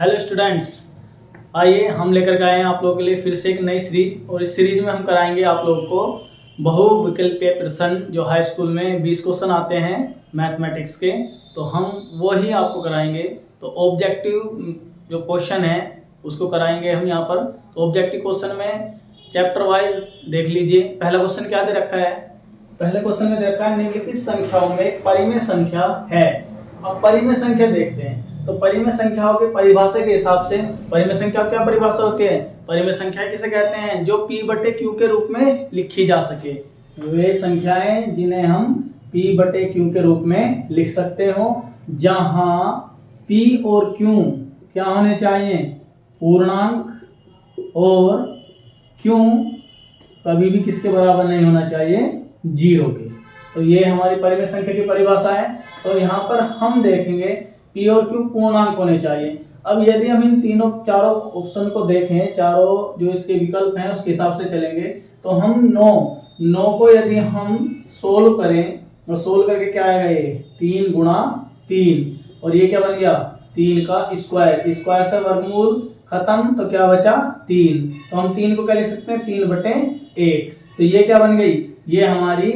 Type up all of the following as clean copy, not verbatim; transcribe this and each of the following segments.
Hello students, आइए हम लेकर के आए हैं आप लोगों के लिए फिर से एक नई सीरीज। और इस सीरीज में हम कराएंगे आप लोगों को बहुविकल्पीय प्रश्न। जो हाई स्कूल में 20 क्वेश्चन आते हैं मैथमेटिक्स के, तो हम वो ही आपको कराएंगे। तो ऑब्जेक्टिव जो क्वेश्चन है उसको कराएंगे हम यहाँ पर। तो ऑब्जेक्टिव क्वेश्चन में चैप्टर वाइज देख लीजिए। पहला क्वेश्चन क्या दे रखा है? पहले क्वेश्चन में दे रखा है निम्नलिखित संख्याओं में एक परिमेय संख्या है। अब परिमेय संख्या देखते हैं। तो परिमेय संख्याओं की परिभाषा के हिसाब से परिमेय संख्या क्या परिभाषा होती है? परिमेय संख्या किसे कहते हैं? जो P/Q के रूप में लिखी जा सके। वे संख्याएं जिन्हें हम P/Q के रूप में लिख सकते हो, जहां P और Q क्या होने चाहिए? पूर्णांक, और Q कभी भी किसके बराबर नहीं होना चाहिए? 0 के। तो ये हमारी परिमेय संख्या की परिभाषा है। तो यहाँ पर हम देखेंगे P और Q पूर्णांक होने चाहिए। अब यदि हम इन चारों ऑप्शन को देखें, चारों जो इसके विकल्प हैं उसके हिसाब से चलेंगे, तो हम 9 को यदि हम सोल्व करें तो सोल्व करके क्या आएगा? ये 3 गुणा 3, और ये क्या बन गया? 3 का स्क्वायर। स्क्वायर से वर्गमूल खत्म, तो क्या बचा? 3। तो हम 3 को क्या लिख सकते हैं? 3/1। तो ये क्या बन गई? ये हमारी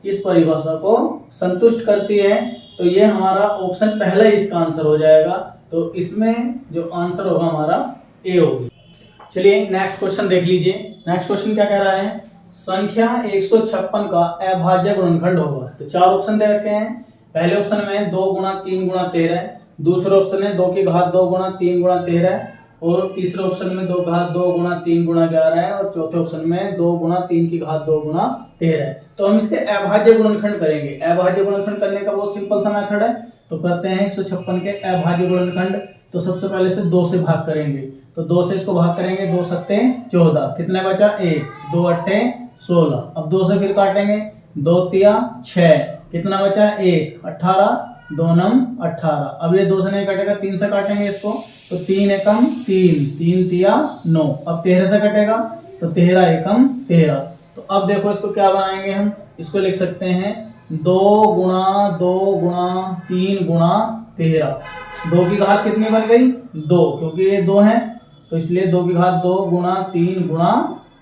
इस परिभाषा को संतुष्ट करती है। तो ये हमारा ऑप्शन पहला ही इसका आंसर हो जाएगा। तो इसमें जो आंसर होगा हमारा ए होगी। चलिए नेक्स्ट क्वेश्चन देख लीजिए। नेक्स्ट क्वेश्चन क्या कह रहा है? संख्या 156 का अभाज्य गुणनखंड होगा। तो 4 ऑप्शन दे रखे हैं। पहले ऑप्शन में 2 गुणा 3 गुणा 13, दूसरे ऑप्शन में 2 की घात 2 गुणा 3 गुणा 13, और तीसरे ऑप्शन में 2 घात 2 गुणा 3 गुणा 11 है, और चौथे ऑप्शन में 2 गुणा 3 की घात 2 गुणा 13 है। तो हम इसके अभाज्य गुणनखंड करेंगे। अभाज्य गुणनखंड करने का बहुत सिंपल सा मेथड है। तो करते हैं 156 के अभाज्य गुणनखंड। तो सबसे पहले से 2 से भाग करेंगे। तो 2 से इसको भाग करेंगे, 2 सत्ते 14, कितने बचा? 1, 2 अट्ठे 16। अब 2 से फिर काटेंगे, 2 तिया 6, कितना बचा? 1, 18, 2 नम 18। अब ये 2 से नहीं कटेगा, 3 से काटेंगे इसको, तो 3 एकम 3, 3 तिया 9। अब 13 से कटेगा, तो 13 एकम 13। तो अब देखो इसको क्या बनाएंगे हम? इसको लिख सकते हैं 2 गुणा 2 गुणा 3 गुणा 13। 2 की घात कितनी बन गई? 2, क्योंकि ये 2 है, तो इसलिए 2 की घात 2 गुणा 3 गुणा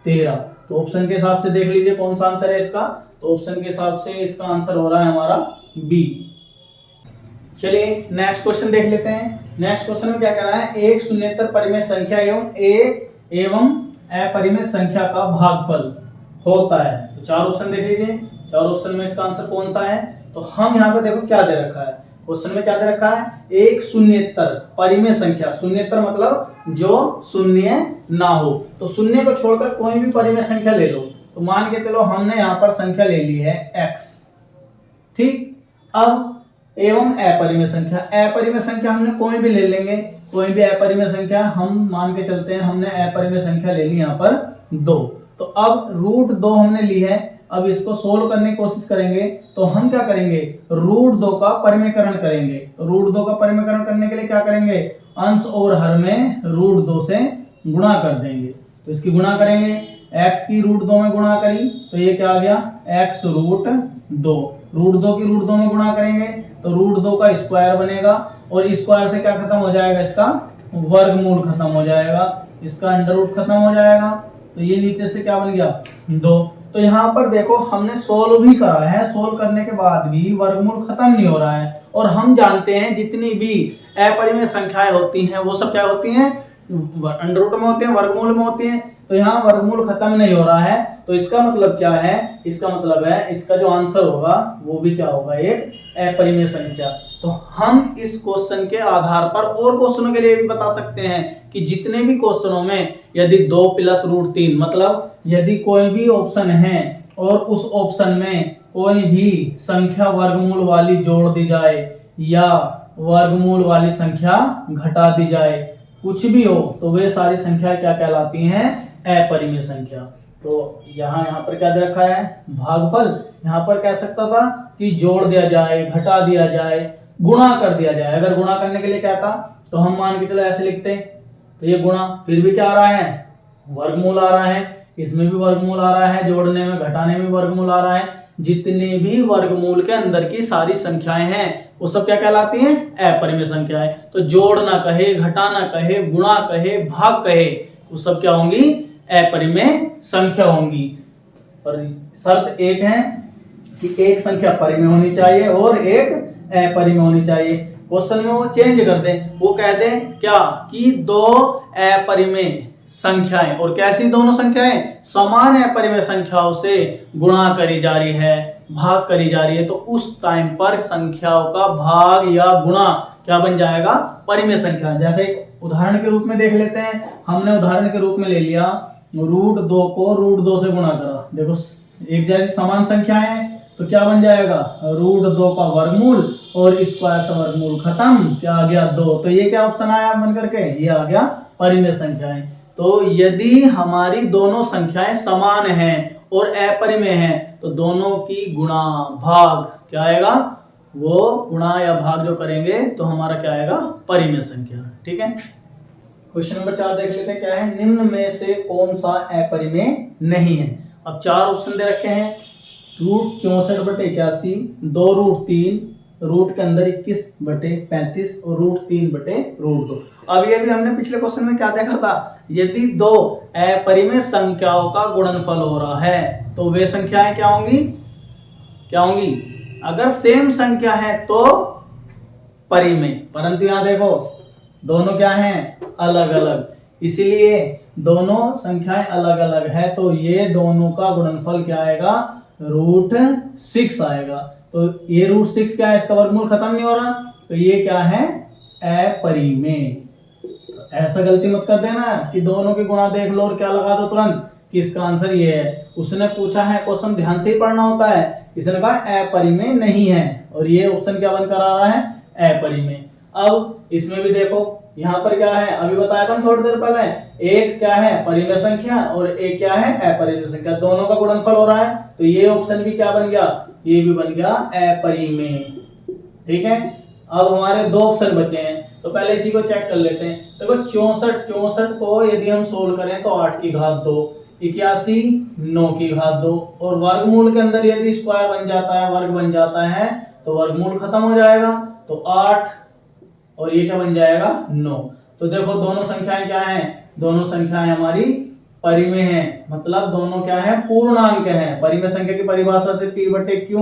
13। तो ऑप्शन के हिसाब से देख लीजिए कौन सा आंसर है इसका। तो ऑप्शन के हिसाब से इसका आंसर हो रहा है हमारा बी। चलिए नेक्स्ट क्वेश्चन देख लेते हैं। नेक्स्ट क्वेश्चन में क्या कह रहा है? एक शून्येतर परिमेय संख्या एवं अपरिमेय संख्या का भागफल होता है। तो 4 ऑप्शन देख लीजिए। 4 ऑप्शन में इसका आंसर कौन सा है? तो हम यहाँ पे देखो क्या दे रखा है। क्वेश्चन में क्या दे रखा है? एक शून्येतर परिमेय संख्या। शून्येतर मतलब जो शून्य ना हो। तो शून्य को छोड़कर कोई भी परिमेय संख्या ले लो। तो मान के चलो हमने यहाँ पर संख्या ले ली है x, ठीक। अब एवं अपरिमेय संख्या। अपरिमेय संख्या हमने कोई भी ले लेंगे, कोई भी अपरिमेय संख्या हम मान के चलते हैं। हमने अपरिमेय संख्या ले ली यहाँ पर 2। तो अब √2 हमने ली है। अब इसको सोल्व करने की कोशिश करेंगे, तो हम क्या करेंगे? √2 का परिमेयकरण करेंगे। √2 का परिमेयकरण करने के लिए क्या करेंगे? अंश और हर में √2 से गुणा कर देंगे। तो इसकी गुणा करेंगे, x की √2 में गुणा करी, तो ये क्या आ गया? x √2। √2 की √2 में गुणा करेंगे तो √2 का स्क्वायर बनेगा, और स्क्वायर से क्या खत्म हो जाएगा? इसका वर्गमूल खत्म हो जाएगा, इसका अंडर रूट खत्म हो जाएगा। तो ये नीचे से क्या बन गया? 2। तो यहाँ पर देखो हमने सोल्व भी करा है, सोल्व करने के बाद भी वर्गमूल खत्म नहीं हो रहा है। और हम जानते हैं जितनी भी अपरिमेय संख्याएं होती हैं वो सब क्या होती हैं? अंडर रूट में होती हैं, वर्गमूल में होती हैं। तो यहाँ वर्गमूल खत्म नहीं हो रहा है। तो इसका मतलब क्या है? इसका मतलब है इसका जो आंसर होगा वो भी क्या होगा? एक अपरिमेय संख्या। तो हम इस क्वेश्चन के आधार पर और क्वेश्चनों के लिए भी बता सकते हैं कि जितने भी क्वेश्चनों में यदि 2 + √3 मतलब यदि कोई भी ऑप्शन है और उस ऑप्शन में कोई भी संख्या वर्गमूल वाली जोड़ दी जाए या वर्गमूल वाली संख्या घटा दी जाए, कुछ भी हो, तो वे सारी संख्याएं क्या कहलाती हैं? अपरिमेय संख्या। तो यहाँ पर क्या दे रखा है? भागफल। यहाँ पर कह सकता था कि जोड़ दिया जाए, घटा दिया जाए, गुणा कर दिया जाए। अगर गुणा करने के लिए क्या था तो हम मान के चलो ऐसे लिखते, तो ये गुणा, फिर भी क्या आ रहा है? वर्गमूल आ रहा है। इसमें भी वर्गमूल आ रहा है, जोड़ने में घटाने में वर्गमूल आ रहा है। जितनी भी वर्गमूल के अंदर की सारी संख्याएं हैं वो सब क्या कहलाती हैं? अपरिमेय संख्याएं। तो जोड़ना कहे, घटाना कहे, गुणा कहे, भाग कहे, वो सब क्या होंगी? अपरिमेय संख्या होंगी। पर शर्त एक है कि एक संख्या परिमेय होनी चाहिए और एक अपरिमेय होनी चाहिए। क्वेश्चन में वो चेंज कर दें, वो कह दें क्या कि दो अपरिमेय संख्याएं, और कैसी दोनों संख्याएं? समान अपरिमेय संख्याओं से गुणा करी जा रही है, भाग करी जा रही है, तो उस टाइम पर संख्याओं का भाग या गुणा क्या बन जाएगा? परिमेय संख्या। जैसे एक उदाहरण के रूप में देख लेते हैं। हमने उदाहरण के रूप में ले लिया √2 को √2 से गुणा करा। देखो एक जैसी समान संख्या है तो क्या बन जाएगा? √2 का वर्गमूल और स्क्वायर से वर्गमूल खत्म, क्या आ गया? 2। तो ये क्या ऑप्शन आया बन करके? ये आ गया परिमेय संख्याएं। तो यदि हमारी दोनों संख्याएं समान हैं और अपरिमेय हैं तो दोनों की गुणा भाग क्या आएगा? वो गुणा या भाग जो करेंगे तो हमारा क्या आएगा? परिमेय संख्या। ठीक है। क्वेश्चन नंबर 4 देख लेते हैं क्या है। निम्न में से कौन सा अपरिमेय नहीं है? अब 4 ऑप्शन दे रखे हैं। √64/81, 2√3, रूट के अंदर 21/35 और √3/√2। अब ये भी हमने पिछले क्वेश्चन में क्या देखा था? यदि दो अपरिमेय संख्याओं का गुणनफल हो रहा है तो वे संख्याएं क्या होंगी? क्या होंगी? अगर सेम संख्या है तो परिमेय, परंतु यहां देखो दोनों क्या हैं? अलग अलग, इसलिए दोनों संख्याएं अलग अलग है तो ये दोनों का गुणनफल क्या आएगा? √6 आएगा। तो ये √6 क्या है? इसका वर्गमूल खत्म नहीं हो रहा, तो ये क्या है? अपरिमेय। तो ऐसा गलती मत कर देना कि दोनों की गुणा देख लो और क्या लगा दो तुरंत कि इसका आंसर ये है। उसने पूछा है क्वेश्चन, ध्यान से ही पढ़ना होता है। इसने कहा अपरिमेय नहीं है और ये ऑप्शन क्या बनकर आ रहा है? अपरिमेय। अब इसमें भी देखो यहाँ पर क्या है? अभी बताया था थोड़ी देर पहले, एक क्या है? परिमेय संख्या और एक क्या है? अपरिमेय संख्या। दोनों का गुणनफल हो रहा है तो ये ऑप्शन भी क्या बन गया? ये भी बन गया अपरिमेय। ठीक है। अब हमारे 2 ऑप्शन बचे हैं तो पहले इसी को चेक कर लेते हैं। देखो 64 को यदि हम सोल्व करें तो 8 की घात 2, 81 9 की घात 2, और वर्गमूल के अंदर यदि स्क्वायर बन जाता है, वर्ग बन जाता है तो वर्गमूल खत्म हो जाएगा, तो 8 और ये क्या बन जाएगा? 9। तो देखो दोनों संख्याएं क्या हैं? दोनों संख्याएं हमारी परिमेय हैं, मतलब दोनों क्या है? पूर्णांक हैं। परिमेय संख्या की परिभाषा से P/Q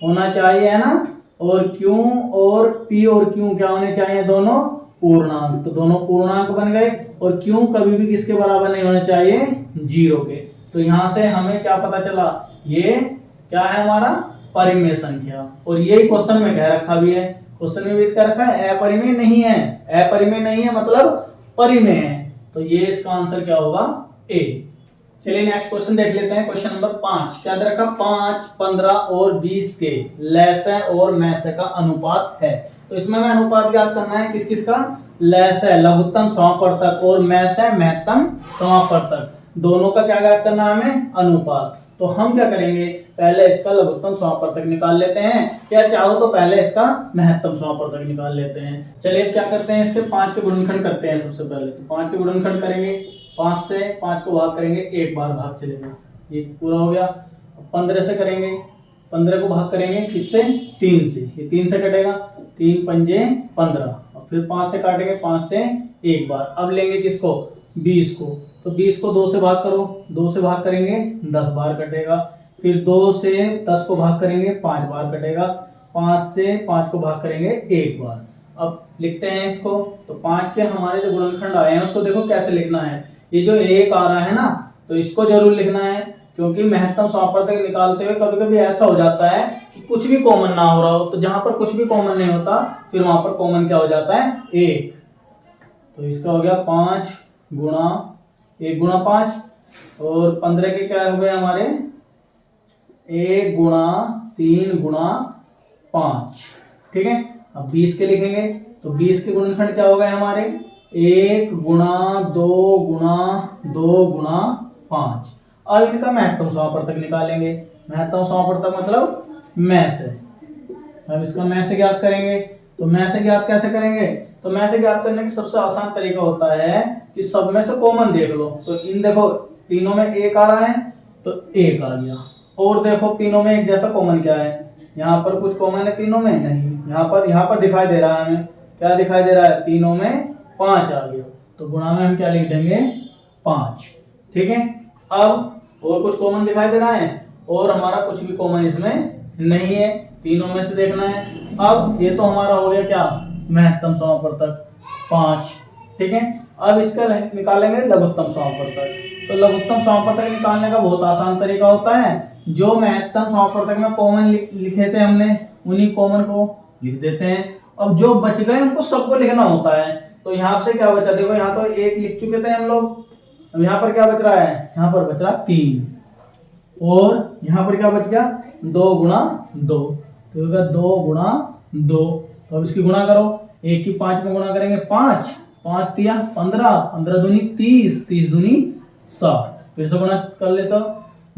होना चाहिए, है ना? और Q और P और Q क्या होने चाहिए? दोनों पूर्णांक। तो दोनों पूर्णांक बन गए और Q कभी भी किसके बराबर नहीं होने चाहिए? 0 के। तो यहां से हमें क्या पता चला? ये क्या है? हमारा परिमेय संख्या। और यही क्वेश्चन में कह रखा भी है, क्वेश्चन में भी कह रखा है अपरिमेय नहीं है। अपरिमेय नहीं है मतलब परिमेय है, तो ये इसका आंसर क्या होगा? ए। चलिए नेक्स्ट क्वेश्चन देख लेते हैं। क्वेश्चन नंबर 5 क्या दे रखा? 5, 15 और 20 के लसय और महसय का अनुपात है। तो इसमें हमें अनुपात ज्ञात करना है। किस किस का? लसय लघुत्तम समापवर्तक और महसय महत्तम समापवर्तक, दोनों का क्या ज्ञात करना है हमें? अनुपात। तो हम क्या करेंगे? पहले इसका लघुत्तम समापवर्तक निकाल लेते हैं, या चाहो तो पहले इसका महत्तम समापवर्तक निकाल लेते हैं। चलिए अब क्या करते हैं? इसके 5 के गुणनखंड करते हैं सबसे पहले। तो 5 के गुणनखंड करेंगे, 5 से 5 को भाग करेंगे, एक बार भाग चलेगा, ये पूरा हो गया। 15 से करेंगे, 15 को भाग करेंगे किससे? 3 से, ये 3 से कटेगा, 3 पंजे 15, और फिर 5 से काटेंगे, 5 से एक बार। अब लेंगे किसको? 20 को। तो 20 को 2 से भाग करो, 2 से भाग करेंगे 10 बार कटेगा। फिर 2 से 10 को भाग करेंगे 5 बार कटेगा। 5 से 5 को भाग करेंगे एक बार। अब लिखते हैं इसको। तो 5 के हमारे जो गुणनखंड आए हैं उसको देखो कैसे लिखना है। ये जो 1 आ रहा है ना, तो इसको जरूर लिखना है, क्योंकि महत्तम समापवर्तक निकालते हुए कभी कभी ऐसा हो जाता है कि कुछ भी कॉमन ना हो रहा हो। तो जहां पर कुछ भी कॉमन नहीं होता फिर वहां पर कॉमन क्या हो जाता है? 1। तो इसका हो गया 5 गुणा 1 गुणा 5, और 15 के क्या हो गए हमारे? 1 गुणा 3 गुणा 5। ठीक है। अब 20 के लिखेंगे तो 20 के गुणनखंड क्या हो गए हमारे? 1 गुणा 2 गुणा 2 गुणा 5। अब इनका महत्तम समापवर्तक निकालेंगे। महत्तम समापवर्तक मतलब महसय। अब इसका महसय ज्ञात करेंगे। तो महसय ज्ञात कैसे करेंगे? तो महसय ज्ञात करने का सबसे आसान तरीका होता है कि सब में से कॉमन देख लो। तो इन देखो तीनों में 1 आ रहा है तो 1 आ गया, और देखो तीनों में एक जैसा कॉमन क्या है, यहाँ पर कुछ कॉमन है तीनों में नहीं, यहाँ पर दिखाई दे रहा है हमें, क्या दिखाई दे रहा है, तीनों में 5 आ गया, तो गुणा में हम क्या लिख देंगे 5। ठीक है, अब और कुछ कॉमन दिखाई दे रहा है और हमारा कुछ भी कॉमन इसमें नहीं है, तीनों में से देखना है। अब ये तो हमारा हो गया क्या, महत्तम समापवर्तक 5। ठीक है, अब इसका निकालेंगे लघुत्तम समापवर्तक। तो लघुत्तम समापवर्तक निकालने का बहुत आसान तरीका होता है, जो महत्तम समापवर्तक में कॉमन लिखे थे हमने उन्हीं कॉमन को लिख देते हैं। अब जो बच गए उनको सबको लिखना होता है। तो यहाँ से क्या बचा, देखो यहाँ तो 1 लिख चुके थे हम लोग, अब यहाँ पर क्या बच रहा है, यहाँ पर बच रहा 3 और यहाँ पर क्या बच गया 2 गुणा 2, तो 2 गुणा 2। तो अब इसकी गुणा करो, 1 की 5 में गुणा करेंगे 5, 5 तिया 15, 15 दूनी 30, 30 दूनी 60। फिर से गुणा कर ले तो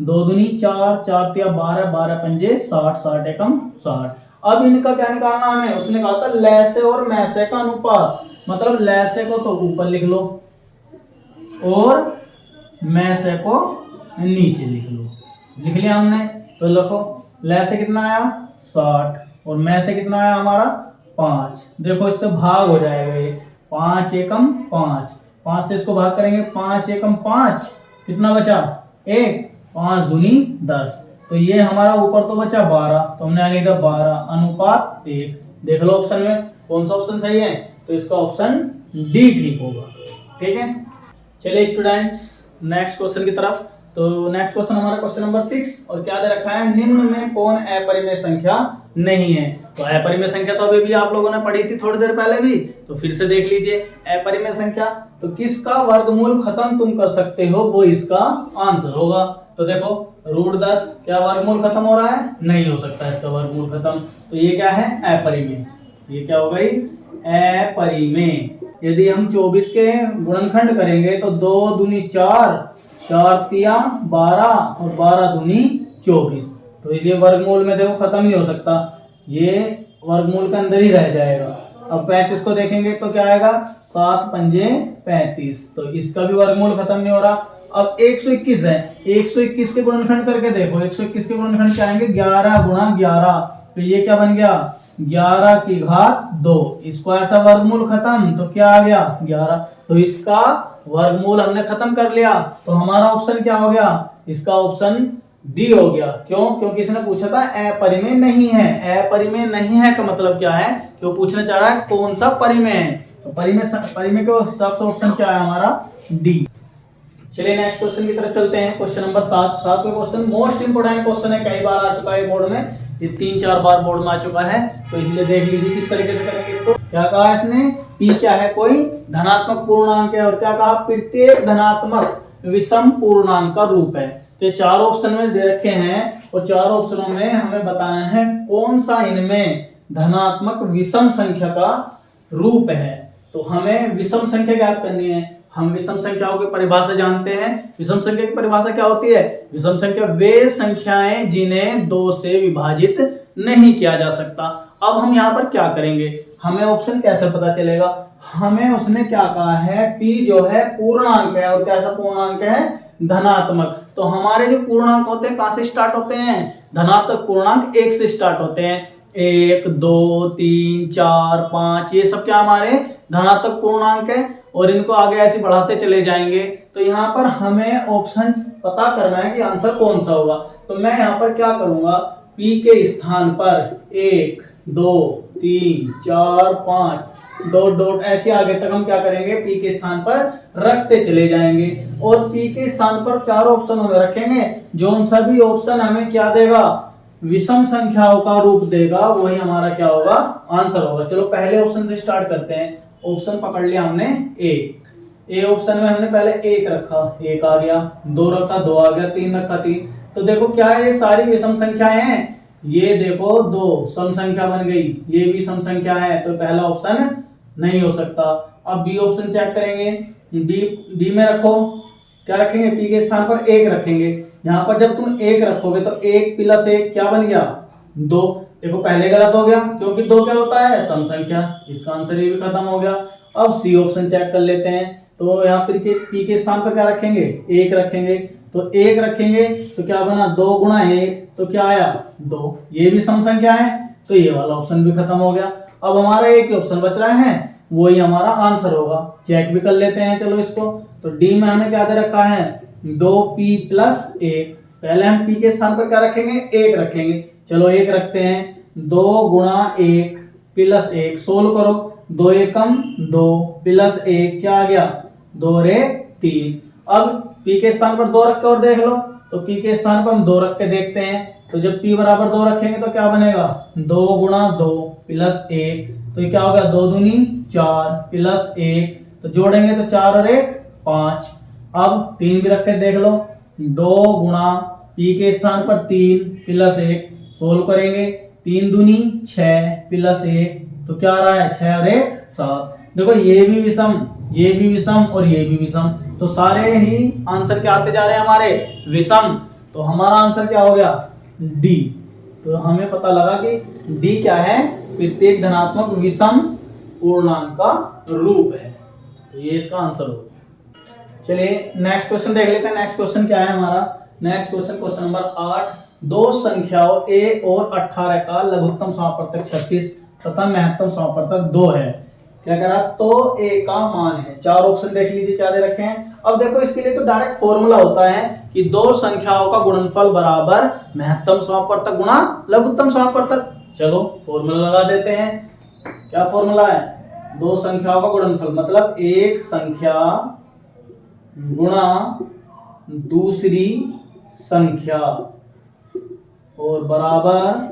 2 दूनी 4, 4 तिया 12, 12 पंजे 60, 60 एकम 60। अब इनका क्या निकालना हमें, उसने कहा था लैसे और मैसे का अनुपात, मतलब लैसे को तो ऊपर लिख लो और मैसे को नीचे लिख लो। लिख लिया हमने, तो लिखो लैसे कितना आया 60 और मैसे कितना आया हमारा 5। देखो इससे भाग हो जाएगा ये, 5 एकम 5, 5 से इसको भाग करेंगे 5 एकम 5, कितना बचा 1, 5 दूनी 10। तो ये हमारा ऊपर तो बचा 12, तो हमने आगे लिखा 12 अनुपात 1। देख लो ऑप्शन में कौन सा ऑप्शन सही है, तो इसका ऑप्शन डी ठीक होगा। ठीक है, चलिए स्टूडेंट्स नेक्स्ट क्वेश्चन की तरफ। तो नेक्स्ट क्वेश्चन हमारा क्वेश्चन नंबर 6 और क्या दे रखा है, निम्न में कौन अपरिमेय संख्या नहीं है। तो अपरिमेय संख्या तो अभी भी आप लोगों ने पढ़ी थी थोड़ी देर पहले भी, तो फिर से देख लीजिए। अपरिमेय संख्या तो किसका वर्गमूल खत्म तुम कर सकते हो, वो इसका आंसर होगा। तो देखो √10 क्या वर्गमूल खत्म हो रहा है, नहीं हो सकता इसका वर्गमूल खत्म, तो ये क्या है अपरिमेय, ये क्या हो गई अपरिमेय। यदि हम 24 के गुणनखंड करेंगे तो 2 दूनी 4, 4 तिया 12 और 12 दूनी 24, तो ये वर्गमूल में देखो खत्म नहीं हो सकता, ये वर्गमूल के अंदर ही रह जाएगा। अब 35 को देखेंगे तो क्या आएगा 7 पंजे 35, तो इसका भी वर्गमूल खत्म नहीं हो रहा। अब 121 है, 121 के गुणनखंड करके देखो, 121 के गुणनखंड क्या आएंगे 11 गुणा 11, तो ये क्या बन गया 11 की घात 2, इसको ऐसा वर्गमूल खत्म, तो क्या आ गया 11, तो इसका वर्गमूल हमने खत्म कर लिया। तो हमारा ऑप्शन क्या हो गया, इसका ऑप्शन डी हो गया। क्यों, क्योंकि इसने पूछा था अपरिमेय नहीं है। अपरिमेय नहीं है का मतलब क्या है, कि वो पूछना चाह रहा है कौन सा परिमेय है, तो परिमेय के हिसाब से ऑप्शन क्या है हमारा डी। चलिए नेक्स्ट क्वेश्चन की तरफ चलते हैं। Question number 7। सातवां क्वेश्चन मोस्ट इंपोर्टेंट क्वेश्चन है, कई बार आ चुका है बोर्ड में, ये 3-4 बार बोर्ड में आ चुका है, तो इसलिए देख लीजिए किस तरीके से करेंगे इसको। क्या कहा इसने, p क्या है, कोई धनात्मक पूर्णांक है, और क्या कहा प्रत्येक धनात्मक विषम पूर्णांक का रूप है। तो ये 4 ऑप्शन में दे रखे हैं और 4 ऑप्शनों में हमें बताना है कौन सा इनमें धनात्मक विषम संख्या का रूप है। तो हमें विषम संख्या ज्ञात करनी है। हम विषम संख्याओं की परिभाषा जानते हैं। विषम संख्या की परिभाषा क्या होती है, विषम संख्या वे संख्याएं जिन्हें 2 से विभाजित नहीं किया जा सकता। अब हम यहाँ पर क्या करेंगे, हमें ऑप्शन कैसे पता चलेगा, हमें उसने क्या कहा है p जो है पूर्णांक है, और कैसा पूर्णांक है धनात्मक। तो हमारे जो पूर्णांक होते हैं कहां से स्टार्ट होते हैं, धनात्मक पूर्णांक 1 से स्टार्ट होते हैं। 1 2 3 4 5 ये सब क्या हमारे धनात्मक पूर्णांक है, और इनको आगे ऐसे बढ़ाते चले जाएंगे। तो यहाँ पर हमें ऑप्शन पता करना है कि आंसर कौन सा होगा। तो मैं यहाँ पर क्या करूंगा, p के स्थान पर 1 2 3 4 5 डॉट डॉट ऐसे आगे तक हम क्या करेंगे p के स्थान पर रखते चले जाएंगे, और p के स्थान पर 4 ऑप्शन हमें रखेंगे, जो सभी ऑप्शन हमें क्या देगा, विषम संख्याओं का रूप देगा, वही हमारा क्या होगा आंसर होगा। चलो पहले ऑप्शन से स्टार्ट करते हैं। ऑप्शन पकड़ लिया हमने ए ऑप्शन में हमने पहले 1 रखा, 1 आ गया, 2 रखा 2 आ गया, 3 रखा 3। तो देखो क्या है, ये सारी विषम संख्याएं हैं, ये देखो 2 सम संख्या बन गई, ये भी सम संख्या है, तो पहला ऑप्शन नहीं हो सकता। अब बी ऑप्शन चेक करेंगे, बी में रखो, क्या रखेंगे, पी के स्थान पर 1 रखेंगे। यहाँ पर जब तुम 1 रखोगे तो 1 + 1 क्या बन गया 2। देखो पहले गलत हो गया, क्योंकि 2 क्या होता है सम संख्या, इसका आंसर ये भी खत्म हो गया। अब सी ऑप्शन चेक कर लेते हैं। तो यहाँ पर पी के स्थान पर क्या रखेंगे, 1 रखेंगे। तो 1 रखेंगे तो क्या बना 2 गुणा 1 तो क्या आया 2। ये भी सम संख्या है तो ये वाला ऑप्शन भी खत्म हो गया। अब हमारा एक ही ऑप्शन बच रहा है, वही हमारा आंसर होगा। चेक भी कर लेते हैं चलो इसको। तो डी में हमें क्या दे रखा है 2p + 1। पहले हम p के स्थान पर क्या रखेंगे 1 रखेंगे। चलो 1 रखते हैं। 2 गुणा 1 + 1 सोल्व करो। 2 एकम 2 + 1 क्या आ गया 2 और 1 3। अब p के स्थान पर 2 रख के और देख लो। तो p के स्थान पर हम 2 रख के देखते हैं। तो जब p बराबर 2 रखेंगे तो क्या बनेगा 2 गुणा 2 + 1 तो ये क्या होगा 2 दूनी 4 + 1 तो जोड़ेंगे तो 4 और 1 5। अब 3 भी रख के देख लो। 2 गुणा p के स्थान पर 3 + 1 सोल्व करेंगे। 3 दूनी 6 + 1 तो क्या आ रहा है 6 और 1 7। देखो ये भी विषम, ये भी विषम और ये भी विषम, तो सारे ही आंसर क्या आते जा रहे हैं हमारे विषम। तो हमारा आंसर क्या हो गया डी। तो हमें पता लगा कि डी क्या है प्रत्येक धनात्मक विषम पूर्णांक का रूप है। तो ये इसका आंसर होगा। चलिए नेक्स्ट क्वेश्चन देख लेते हैं। नेक्स्ट क्वेश्चन क्या है हमारा। Next question question number 8। दो संख्याओं a और 18 का लघुत्तम समापवर्तक 36 तथा महत्तम समापवर्तक 2 है। क्या करा तो a का मान है। चार ऑप्शन देख लीजिए क्या दे रखे हैं। अब देखो इसके लिए तो डायरेक्ट फॉर्मूला होता है कि दो संख्याओं का गुणनफल बराबर महत्तम समापवर्तक गुणा लघुत्तम समापवर्तक। चलो फॉर्मूला लगा देते हैं। क्या फॉर्मूला है दो संख्याओं का गुणनफल मतलब एक संख्या गुणा दूसरी संख्या और बराबर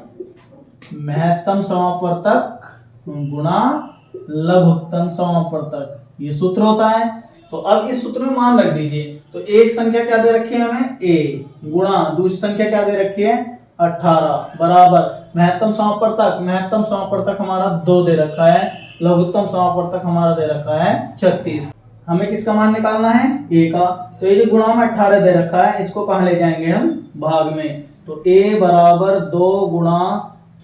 महत्तम समापवर्तक गुणा लघुत्तम समापवर्तक। ये सूत्र होता है। तो अब इस सूत्र में मान रख दीजिए। तो एक संख्या क्या दे रखी है हमें a गुणा दूसरी संख्या क्या दे रखी है 18 बराबर महत्तम समापवर्तक। महत्तम समापवर्तक हमारा 2 दे रखा है, लघुत्तम समापवर्तक हमारा दे रखा है 36। हमें किसका मान निकालना है a का। तो ये जो गुणा में 18 दे रखा है इसको कहां ले जाएंगे हम भाग में। तो a बराबर 2 गुणा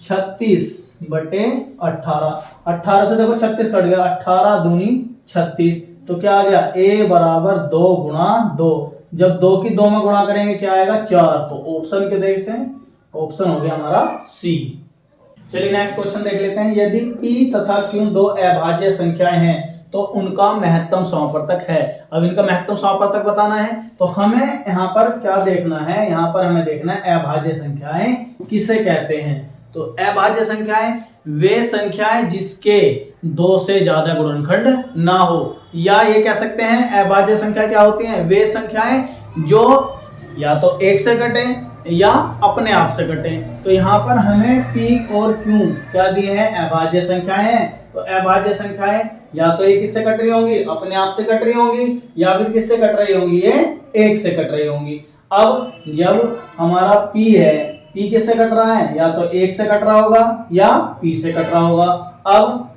36 बटे 18। 18 से देखो 36 कट गया, 18 दूनी 36 तो क्या आ गया a बराबर 2 गुणा 2। जब 2 की 2 में गुणा करेंगे क्या आएगा 4। तो ऑप्शन के देख से ऑप्शन हो गया हमारा सी। चलिए नेक्स्ट क्वेश्चन देख लेते हैं। यदि p तथा q दो अभाज्य संख्याएं हैं तो उनका महत्तम समापवर्तक है। अब इनका महत्तम समापवर्तक बताना है तो हमें यहाँ पर क्या देखना है। यहाँ पर हमें देखना है अभाज्य संख्याएं किसे कहते हैं। तो अभाज्य संख्याएं वे संख्याएं जिसके 2 से ज्यादा गुणनखंड ना हो, या ये कह सकते हैं अभाज्य संख्या क्या होती हैं वे संख्याएं जो या तो 1 से कटे या अपने आप से कटे। तो यहाँ पर हमें p और q क्या दिए हैं अभाज्य संख्याएं हैं। तो अभाज्य संख्याएं या तो ये किससे कट रही होंगी अपने आप से कट रही होंगी या फिर किससे कट रही होंगी ये 1 से कट रही होंगी। अब जब हमारा p है p किससे कट रहा है या तो 1 से कट रहा होगा या p से कट रहा होगा। अब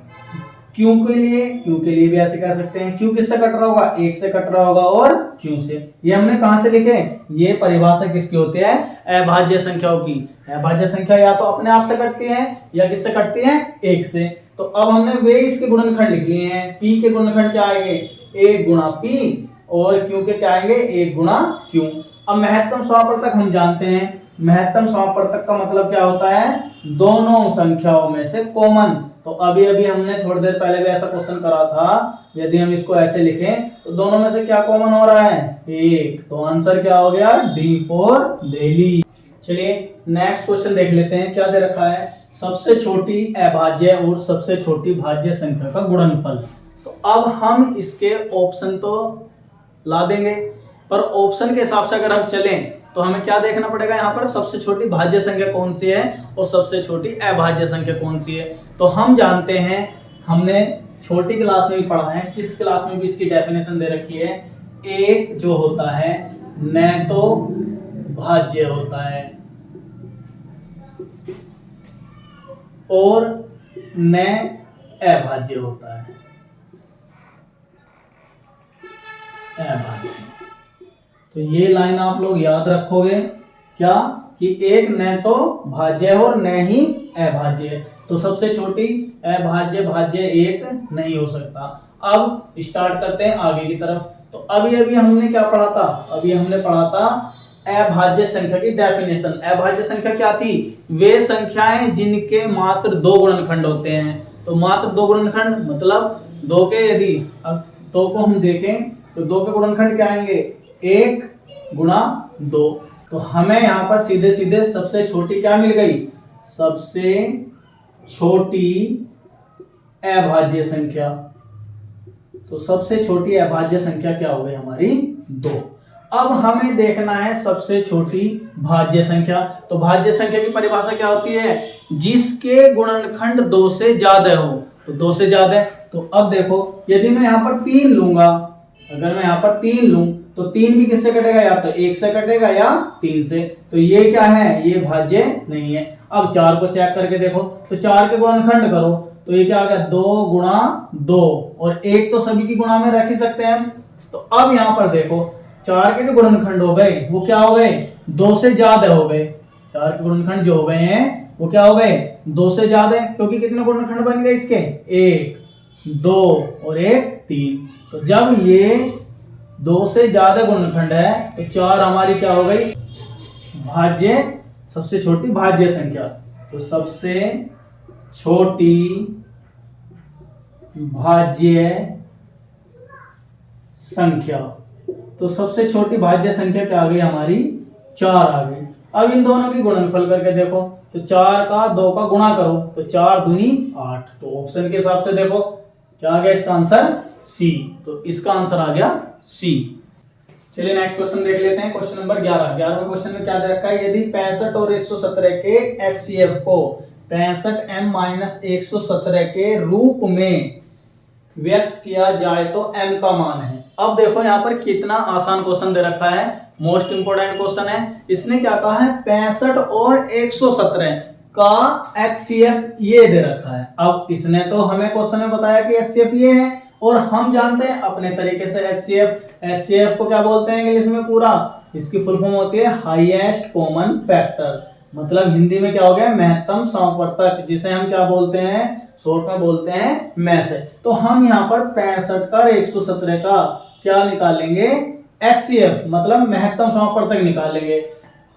q के लिए भी ऐसे कह सकते हैं q किससे कट रहा होगा 1 से कट रहा होगा और q से। ये हमने कहां से लिखे ये परिभाषा किसकी होती है अभाज्य संख्याओं की। अभाज्य संख्या या तो अपने आप से कटती है या किससे कटती है 1 से। तो अब हमने वे इसके गुणनखंड लिख लिए हैं। p के गुणनखंड क्या आएंगे 1 गुणा p और q के क्या आएंगे 1 गुणा q। अब महत्तम समापवर्तक हम जानते हैं। महत्तम समापवर्तक का मतलब क्या होता है दोनों संख्याओं में से कॉमन। तो अभी हमने थोड़ी देर पहले भी ऐसा क्वेश्चन करा था। यदि हम इसको ऐसे लिखें तो दोनों में से क्या कॉमन हो रहा है 1। तो आंसर क्या हो गया डी फॉर दिल्ली। चलिए नेक्स्ट क्वेश्चन देख लेते हैं। क्या दे रखा है सबसे छोटी अभाज्य और सबसे छोटी भाज्य संख्या का गुणनफल। तो अब हम इसके ऑप्शन तो ला देंगे, पर ऑप्शन के हिसाब से अगर हम चलें तो हमें क्या देखना पड़ेगा यहाँ पर सबसे छोटी भाज्य संख्या कौन सी है और सबसे छोटी अभाज्य संख्या कौन सी है। तो हम जानते हैं, हमने छोटी क्लास में भी पढ़ा है, 6th क्लास में भी इसकी डेफिनेशन दे रखी है। एक जो होता है न तो भाज्य होता है और न अभाज्य होता है। अभाज्य तो ये लाइन आप लोग याद रखोगे क्या कि एक न तो भाज्य है और न ही अभाज्य है। तो सबसे छोटी अभाज्य भाज्य एक नहीं हो सकता। अब स्टार्ट करते हैं आगे की तरफ। तो अभी हमने क्या पढ़ा था? अभी हमने पढ़ा था अभाज्य संख्या की डेफिनेशन। अभाज्य संख्या क्या थी? वे संख्याएं जिनके मात्र दो गुणनखंड होते हैं। तो मात्र दो गुणनखंड मतलब दो के, यदि अब दो को हम देखें तो दो के गुणनखंड क्या आएंगे? 1 गुणा 2। तो हमें यहाँ पर सीधे सीधे सबसे छोटी क्या मिल गई? सबसे छोटी अभाज्य संख्या। तो सबसे छोटी अभाज्य संख्या क्या हो गई हमारी? 2। अब हमें देखना है सबसे छोटी भाज्य संख्या। तो भाज्य संख्या की परिभाषा क्या होती है? जिसके गुणनखंड 2 से ज्यादा हो। तो 2 से ज्यादा है। तो अब देखो, यदि मैं यहाँ पर 3 लूंगा, अगर मैं यहाँ पर 3 लूं तो 3 भी किससे कटेगा? या तो 1 से कटेगा या 3 से। तो ये क्या है? ये भाज्य नहीं है। अब 4 को चेक करके देखो, तो 4 के गुणनखंड करो तो ये क्या आ गया? 2 गुणा 2, और 1 तो सभी की गुणा में रख ही सकते हैं। तो अब यहाँ पर देखो, 4 के जो गुणनखंड हो गए वो क्या हो गए? 2 से ज्यादा हो गए। 4 के गुणनखंड जो हो गए हैं वो क्या हो गए? 2 से ज्यादा, क्योंकि कितने गुणनखंड बन गए इसके? 1 2 और 1 3। तो जब ये 2 से ज्यादा गुणनखंड है तो 4 हमारी क्या हो गई? भाज्य, सबसे छोटी भाज्य संख्या। तो सबसे छोटी भाज्य संख्या। तो सबसे छोटी भाज्य संख्या क्या आ गई हमारी? 4 आ गई। अब इन दोनों की गुणनफल करके देखो, तो 4 का 2 का गुणा करो तो 4 दूनी 8। तो ऑप्शन के हिसाब से देखो क्या आ गया इसका आंसर? सी। तो इसका आंसर आ गया सी। चलिए नेक्स्ट क्वेश्चन देख लेते हैं। Question number 11। 11वें क्वेश्चन में क्या दे रखा है? यदि 65 और 117 के HCF को 65m-117 के रूप में व्यक्त किया जाए तो m का मान है। अब देखो यहाँ पर कितना आसान क्वेश्चन दे रखा है, मोस्ट इंपोर्टेंट क्वेश्चन है। इसने क्या कहा है? 65 और 117 का HCF ये दे रखा है। अब इसने तो हमें क्वेश्चन में बताया कि HCF ये है, और हम जानते हैं अपने तरीके से HCF को क्या बोलते हैं इंग्लिश में? पूरा इसकी फुल फॉर्म होती है हाईएस्ट कॉमन फैक्टर। मतलब हिंदी में क्या हो गया? महत्तम समवर्तक, जिसे हम क्या बोलते हैं? शॉर्ट में बोलते हैं मैस। तो हम यहाँ पर 65 का 117 का क्या निकालेंगे? HCF मतलब महत्तम समवर्तक निकालेंगे।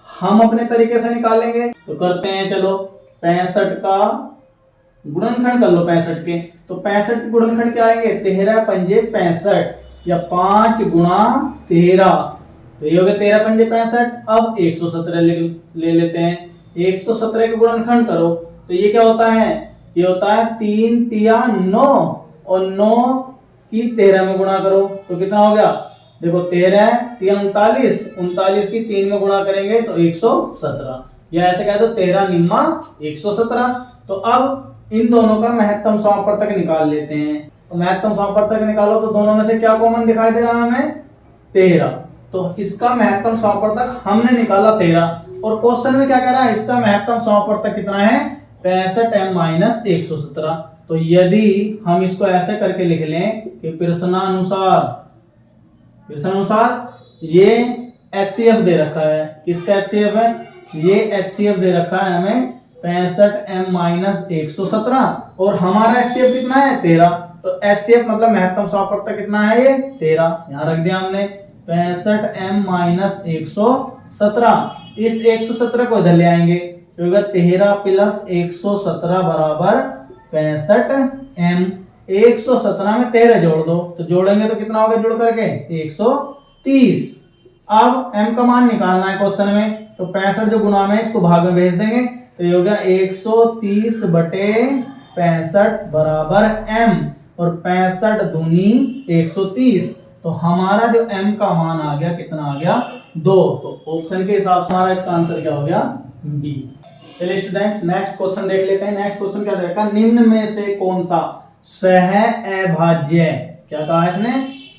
हम अपने तरीके से निकालेंगे तो करते हैं। चलो 65 का गुणनखंड कर लो 65 के। तो 65 के गुणनखंड क्या आएंगे? 13 पंजे 65, या 5 गुणा 13। तो ये हो गया 13 पंजे 65। अब 117 ले लेते हैं। 117 के गुणनखंड करो तो ये क्या होता है? ये होता है 3 तिया 9, और 9 की 13 में गुणा करो तो कितना हो गया? देखो 13 तिया 39, 39 की 3 में गुणा करेंगे तो 117, या ऐसे कह दो 13 निम्मा 117। तो अब इन दोनों का महत्तम समवर्तक निकाल लेते हैं। तो महत्तम समवर्तक निकालो तो दोनों में से क्या कॉमन दिखाई दे रहा है हमें? 13। तो इसका महत्तम समवर्तक हमने निकाला 13, और क्वेश्चन में क्या कह रहा है? इसका महत्तम समवर्तक कितना है? 65m-117। तो यदि हम इसको ऐसे करके लिख लें कि प्रश्नानुसार ये HCF दे रखा है। किसका HCF है? ये HCF दे रखा है हमें 65m-117, और हमारा HCF कितना है? 13। तो HCF मतलब महत्तम समवर्तक कितना है? ये 13। यहाँ रख दिया हमने 65m-117। इस 117 को इधर ले आएंगे तो 13 + 117 बराबर 65m। 117 में 13 जोड़ दो तो जोड़ेंगे तो कितना होगा जुड़ करके? 130। अब m का मान निकालना है क्वेश्चन में, तो 65 जो गुणा में इसको भाग में भेज देंगे तो ये हो गया 130/65 बराबर m, और 65 दूनी 130। तो हमारा जो m का मान आ गया कितना आ गया? 2। तो ऑप्शन के हिसाब से हमारा इसका आंसर क्या हो गया? बी। चलिए स्टूडेंट्स नेक्स्ट क्वेश्चन देख लेते हैं। नेक्स्ट क्वेश्चन क्या दे रखा? निम्न में से कौन सा सह अभाज्य, क्या कहा इसने?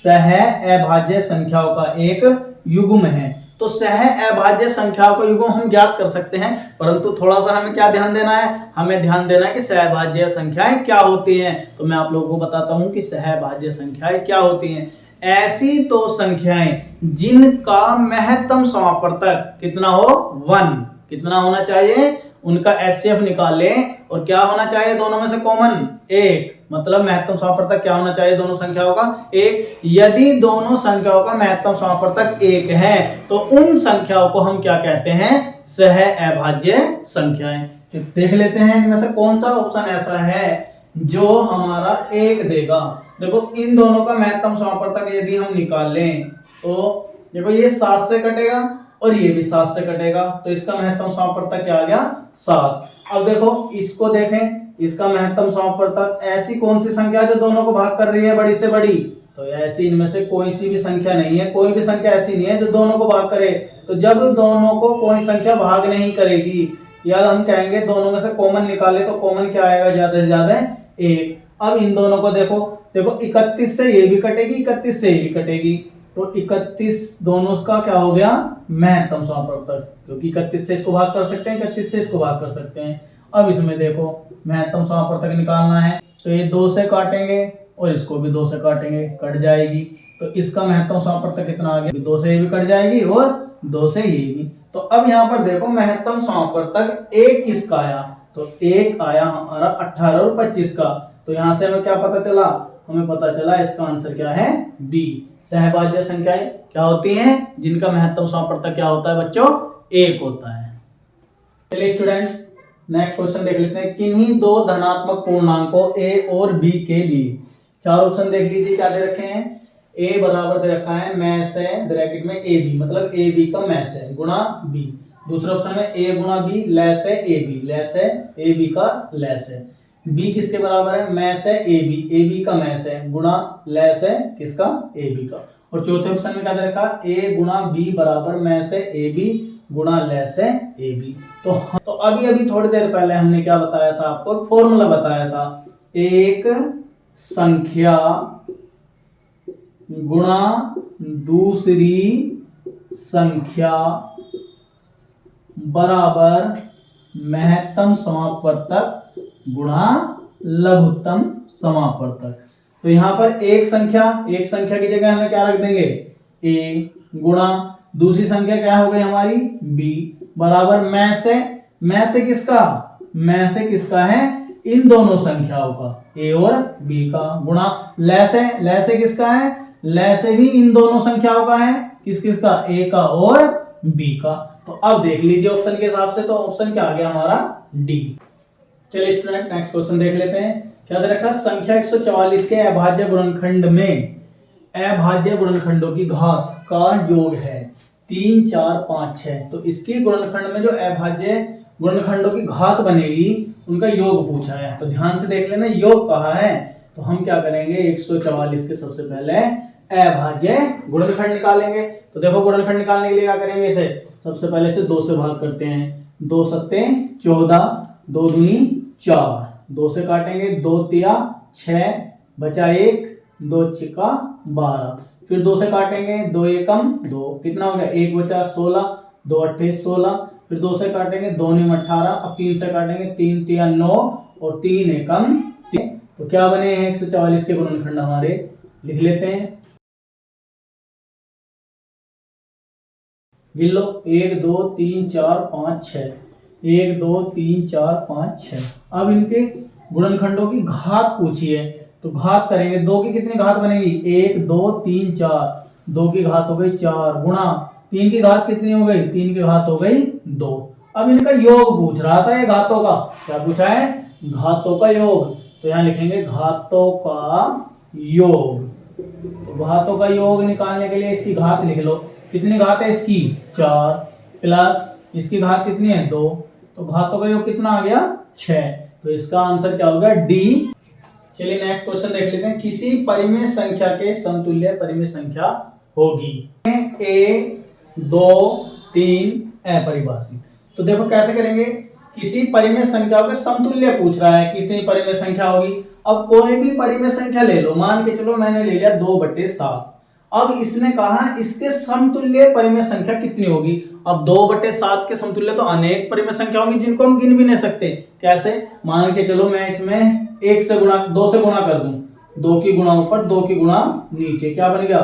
सह अभाज्य संख्याओं का एक युग्म है। तो सह अभाज्य संख्याओं का युग्म हम ज्ञात कर सकते हैं, परंतु थोड़ा सा हमें क्या ध्यान देना है? हमें ध्यान देना है कि सहअभाज्य संख्याएं क्या होती हैं। तो मैं आप लोगों को बताता हूं कि सहअभाज्य संख्याएं क्या होती हैं। ऐसी तो संख्याएं जिनका महत्तम समवर्तक कितना हो? 1। कितना होना चाहिए? उनका एचसीएफ निकाले और क्या होना चाहिए दोनों में से कॉमन 1, मतलब महत्तम समापवर्तक क्या होना चाहिए दोनों संख्याओं का 1। यदि दोनों संख्याओं का महत्तम समापवर्तक 1 है तो उन संख्याओं को हम क्या कहते हैं, सह अभाज्य संख्याएं। तो देख लेते हैं इनमें से कौन सा ऑप्शन ऐसा है जो हमारा 1 देगा। देखो इन दोनों का महत्तम समापवर्तक यदि हम निकाल लें तो देखो ये 7 से कटेगा और ये भी 7 से कटेगा, तो इसका महत्तम समापवर्तक क्या आ गया 7। अब देखो इसको देखें, इसका महत्तम समापवर्तक ऐसी कौन सी संख्या जो दोनों को भाग कर रही है बड़ी से बड़ी, तो ऐसी इनमें से कोई सी भी संख्या नहीं है, कोई भी संख्या ऐसी नहीं है जो दोनों को भाग करे। तो जब दोनों को कोई संख्या भाग नहीं करेगी या हम कहेंगे दोनों में से कॉमन निकाले तो कॉमन क्या आएगा, ज्यादा से ज्यादा 1। अब इन दोनों को देखो 31 से ये भी कटेगी, 31 से ये भी कटेगी, तो 31 दोनों का क्या हो गया महत्तम समापवर्तक, क्योंकि 31 से इसको भाग कर सकते हैं, 31 से इसको भाग कर सकते हैं। अब इसमें देखो महत्तम समापवर्तक निकालना है तो ये 2 से काटेंगे और इसको भी 2 से काटेंगे, कट जाएगी, तो इसका महत्तम समापवर्तक कितना आ गया, 2 से ये भी कट जाएगी और 2 से ये भी। तो अब यहाँ पर देखो महत्तम समापवर्तक 1 किसका आया, तो 1 आया हमारा 18 और 25 का। तो यहाँ से हमें क्या पता चला, हमें पता चला इसका आंसर क्या है बी। सहभाज्य संख्याएं क्या होती हैं, जिनका महत्तम समापवर्तक क्या होता है बच्चों 1 होता है। चलिए स्टूडेंट नेक्स्ट क्वेश्चन देख लेते हैं। किन्हीं दो धनात्मक पूर्णांकों a और b के लिए, 4 ऑप्शन देख लीजिए क्या दे रखे हैं। a बराबर दे रखा है मैस है ब्रैकेट में ab, मतलब ab का मैस है गुणा b। दूसरे ऑप्शन में a गुणा b लेस है ab, लेस है ab का लेस है। b किसके बराबर है, मैस है ab का मैस है गुणा लेस है किसका ab का। और चौथे ऑप्शन में क्या दे रखा a गुणा b बराबर मैस है ab गुणा लेस है ab। तो अभी थोड़ी देर पहले हमने क्या बताया था आपको, एक फॉर्मूला बताया था, एक संख्या गुणा दूसरी संख्या बराबर महत्तम समापवर्तक गुणा लघुत्तम समापवर्तक। तो यहां पर एक संख्या की जगह हमें क्या रख देंगे a गुणा दूसरी संख्या क्या हो गई हमारी b बराबर मैं से किसका है इन दोनों संख्याओं का a और b का गुणा लेस है किसका है, लेस भी इन दोनों संख्याओं का है, किसका a का और b का। तो अब देख लीजिए ऑप्शन के हिसाब से, तो ऑप्शन क्या आ गया हमारा डी। चलिए स्टूडेंट नेक्स्ट क्वेश्चन देख लेते हैं। क्या दे रखा, संख्या 144 के अभाज्य गुणनखंड में अभाज्य गुणनखंडों की घात का योग है 3, 4, 5, 6। तो इसकी गुणनखंड में जो अभाज्य गुणनखंडों की घात बनेगी उनका योग पूछा है। तो ध्यान से देख लेना योग कहा है, तो हम क्या करेंगे 144 के सबसे पहले अभाज्य गुणनखंड निकालेंगे। तो देखो गुणनखंड निकालने के लिए क्या करेंगे, इसे सबसे पहले से 2 से भाग करते हैं, 2 सत्ते 14, 2 दूनी 4, 2 से काटेंगे 2 तिया 6 बचा 1, 2 छिका 12, फिर 2 से काटेंगे 2 एकम 2, कितना हो गया 1 बचा 16, 2 अट्ठे 16, फिर 2 से काटेंगे 2 निम 18, अब 3 से काटेंगे 3 तिया 9 और 3 एकम 3। तो क्या बने हैं 144 के गुणनखंड हमारे, लिख लेते हैं, गिन लो 1 2 3 4 5 6, 1 2 3 4 5 6। अब इनके गुणनखंडों की घात पूछी है, तो घात करेंगे, 2 की कितनी घात बनेगी 1 2 3 4, 2 की घात हो गई 4 गुणा 3 की घात कितनी हो गई, 3 की घात हो गई 2। अब इनका योग पूछ रहा था, ये घातों का क्या पूछा है, घातों का योग। तो यहाँ लिखेंगे घातों का योग। तो घातों का योग निकालने के लिए इसकी घात लिख लो, कितनी घात है इसकी 4 प्लस इसकी घात कितनी है 2, तो घातों का योग कितना आ गया 6। तो इसका आंसर क्या होगा डी। चलिए नेक्स्ट क्वेश्चन देख लेते हैं। किसी परिमेय संख्या के समतुल्य परिमेय संख्या होगी a 2 3 अपरिभाषित। तो देखो कैसे करेंगे, किसी परिमेय संख्याओं के समतुल्य पूछ रहा है, कितनी परिमेय संख्या होगी। अब कोई भी परिमेय संख्या ले लो, मान के चलो मैंने ले लिया 2/7। अब इसने कहा इसके समतुल्य परिमेय संख्या कितनी होगी। अब 2/7 के समतुल्य तो अनेक परिमेय संख्या होगी जिनको हम गिन भी नहीं सकते। कैसे, मान के चलो मैं इसमें 2 से गुणा कर दूं, 2 की गुणा ऊपर 2 की गुणा नीचे, क्या बन गया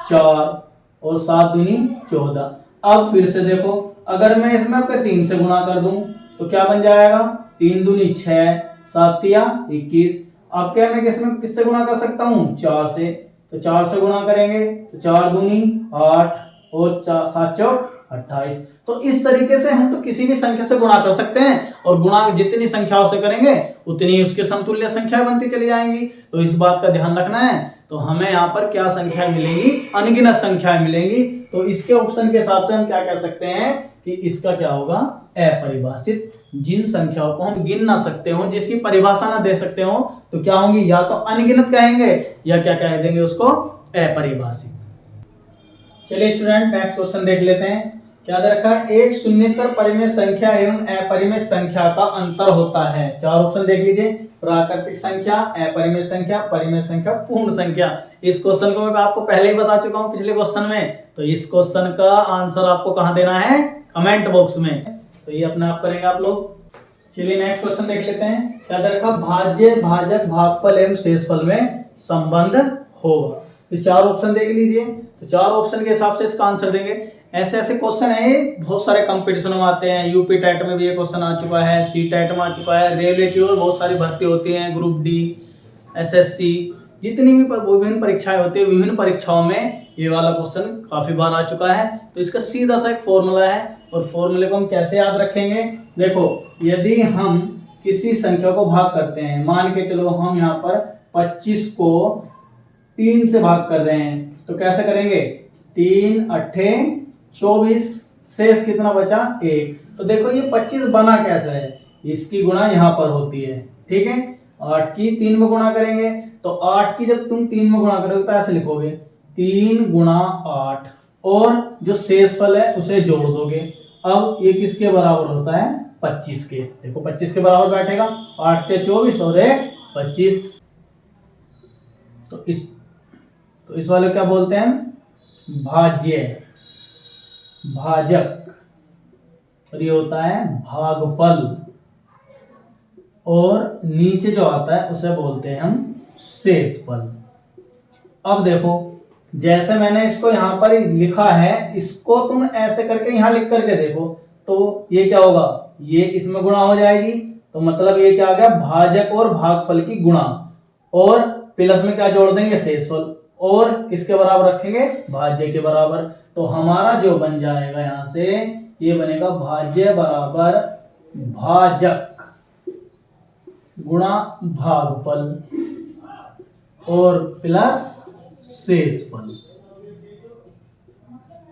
4 और 7 दूनी 14। अब फिर से देखो, अगर मैं इसमें आपका 3 से गुणा कर दूं तो क्या बन जाएगा, 3 दूनी 6, 7 या 21। अब क्या मैं किससे गुणा कर सकता हूँ, 4 से, तो 4 से गुणा करेंगे तो 4 दूनी 8 और 7 चौक 28। तो इस तरीके से हम तो किसी भी संख्या से गुणा कर सकते हैं, और गुणा जितनी संख्याओं से करेंगे उतनी उसके समतुल्य संख्या बनती चली जाएंगी। तो इस बात का ध्यान रखना है। तो हमें यहाँ पर क्या संख्याएं मिलेंगी, अनगिनत संख्याएं मिलेंगी। तो इसके ऑप्शन के हिसाब से हम क्या कह सकते हैं कि इसका क्या होगा, अपरिभाषित। जिन संख्याओं को हम गिन ना सकते हो, जिसकी परिभाषा ना दे सकते हो, तो क्या होंगी, या तो अनगिनत कहेंगे या क्या कह देंगे उसको, अपरिभाषित। चलिए स्टूडेंट नेक्स्ट क्वेश्चन देख लेते हैं। क्या दे रखा है, एक शून्येतर परिमेय संख्या एवं अपरिमेय संख्या का अंतर होता है। 4 ऑप्शन देख लीजिए, प्राकृतिक संख्या, अपरिमेय संख्या, परिमेय संख्या, पूर्ण संख्या। इस क्वेश्चन को मैं आपको पहले ही बता चुका हूं पिछले क्वेश्चन में। तो इस क्वेश्चन का आंसर आपको कहां देना है, कमेंट बॉक्स में। तो ये अपने आप करेंगे आप लोग। चलिए नेक्स्ट क्वेश्चन देख लेते हैं। क्या दे रखा, भाज्य, भाजक, भागफल एवं शेषफल में संबंध होगा। तो 4 ऑप्शन देख लीजिए। तो 4 ऑप्शन के हिसाब से इसका आंसर देंगे। ऐसे ऐसे क्वेश्चन है, बहुत सारे कंपटीशन में आते हैं। यूपी टेट में भी ये क्वेश्चन आ चुका है, सी टेट में आ चुका है, रेलवे की और बहुत सारी भर्ती होती हैं, ग्रुप डी, एसएससी, जितनी भी विभिन्न परीक्षाएं होती है, विभिन्न परीक्षाओं में ये वाला क्वेश्चन काफी बार आ चुका है। तो इसका सीधा सा एक फॉर्मूला है, और फॉर्मूले को हम कैसे याद रखेंगे। देखो, यदि हम किसी संख्या को भाग करते हैं, मान के चलो हम यहाँ पर 25 को 3 से भाग कर रहे हैं, तो कैसे करेंगे, 3 अट्ठे 24, शेष कितना बचा, 1। तो देखो ये 25 बना कैसे है, इसकी गुणा यहाँ पर होती है, ठीक है। 8 की 3 में गुणा करेंगे, तो 8 की जब तुम 3 में गुणा करोगे तो ऐसे लिखोगे 3 गुणा 8, और जो शेषफल है उसे जोड़ दोगे। अब ये किसके बराबर होता है, 25 के। देखो 25 के बराबर बैठेगा, 8 के 24 और 1 25। तो इस वाले क्या बोलते हैं, भाज्य, भाजक, और ये होता है भागफल, और नीचे जो आता है उसे बोलते हैं हम शेषफल। अब देखो, जैसे मैंने इसको यहां पर लिखा है, इसको तुम ऐसे करके यहां लिख करके देखो, तो ये क्या होगा, ये इसमें गुणा हो जाएगी। तो मतलब ये क्या आ गया, भाजक और भागफल की गुणा, और प्लस में क्या जोड़ देंगे, शेषफल, और किसके बराबर रखेंगे, भाज्य के बराबर। तो हमारा जो बन जाएगा यहां से, ये बनेगा भाज्य बराबर भाजक गुणा भागफल और प्लस शेषफल।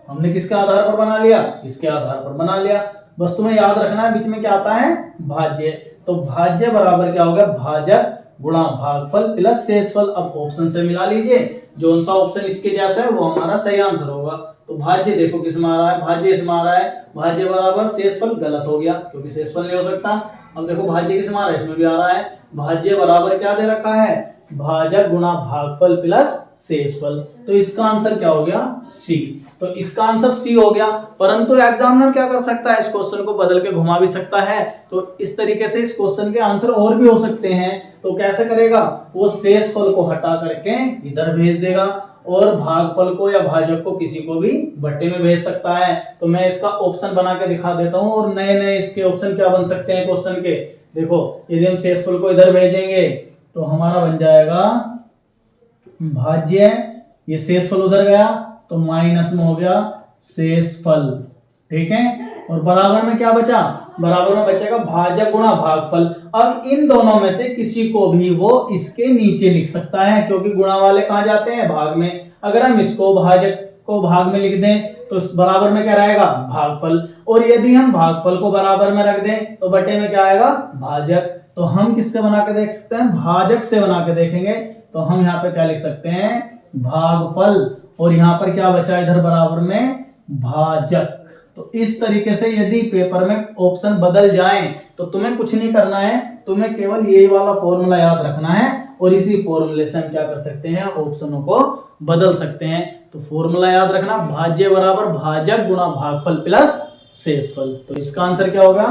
हमने किसके आधार पर बना लिया, इसके आधार पर बना लिया। बस तुम्हें याद रखना है बीच में क्या आता है, भाज्य। तो भाज्य बराबर क्या हो गया, भाजक गुणा भागफल प्लस शेषफल। अब ऑप्शन से मिला लीजिए, जो सा ऑप्शन इसके जैसा है वो हमारा सही आंसर होगा। तो भाज्य देखो किस में आ रहा है, भाज्य इसमें आ रहा है, भाज्य बराबर शेषफल गलत हो गया क्योंकि शेषफल नहीं हो सकता। अब देखो भाज्य किस में आ रहा है, इसमें भी आ रहा है, भाज्य बराबर क्या दे रखा है, भाजक गुणा भागफल प्लस शेषफल। तो इसका आंसर क्या हो गया, सी। तो इसका आंसर सी हो गया। परंतु एग्जामिनर क्या कर सकता है, इस क्वेश्चन को बदल के घुमा भी सकता है। तो इस तरीके से इस क्वेश्चन के आंसर और भी हो सकते हैं। तो कैसे करेगा, वो शेषफल को हटा करके इधर भेज देगा, और भागफल को या भाजक को किसी को भी बट्टे में भेज सकता है। तो मैं इसका ऑप्शन बना के दिखा देता हूं, और नए नए इसके ऑप्शन क्या बन सकते हैं क्वेश्चन के। देखो, यदि हम शेषफल को इधर भेजेंगे तो हमारा बन जाएगा भाज्य, ये शेषफल उधर गया तो माइनस में हो गया शेषफल, ठीक है। और बराबर में क्या बचा, बराबर में बचेगा भाजक गुणा भागफल। अब इन दोनों में से किसी को भी वो इसके नीचे लिख सकता है, क्योंकि गुणा वाले कहां जाते हैं, भाग में। अगर हम इसको भाजक को भाग में लिख दें तो बराबर में क्या रहेगा, भागफल। और यदि हम भागफल को बराबर में रख दें तो बटे में क्या आएगा, भाजक। तो हम किससे बना के देख सकते हैं, भाजक से बना के देखेंगे। तो हम यहाँ पे क्या लिख सकते हैं, भागफल, और यहाँ पर क्या बचा इधर बराबर में भाजक। तो इस तरीके से यदि पेपर में ऑप्शन बदल जाएं तो तुम्हें कुछ नहीं करना है, तुम्हें केवल यही वाला फॉर्मूला याद रखना है, और इसी फॉर्मूले से हम क्या कर सकते हैं, ऑप्शनों को बदल सकते हैं। तो फॉर्मूला याद रखना, भाज्य बराबर भाजक गुणा भागफल प्लस शेषफल। तो इसका आंसर क्या होगा,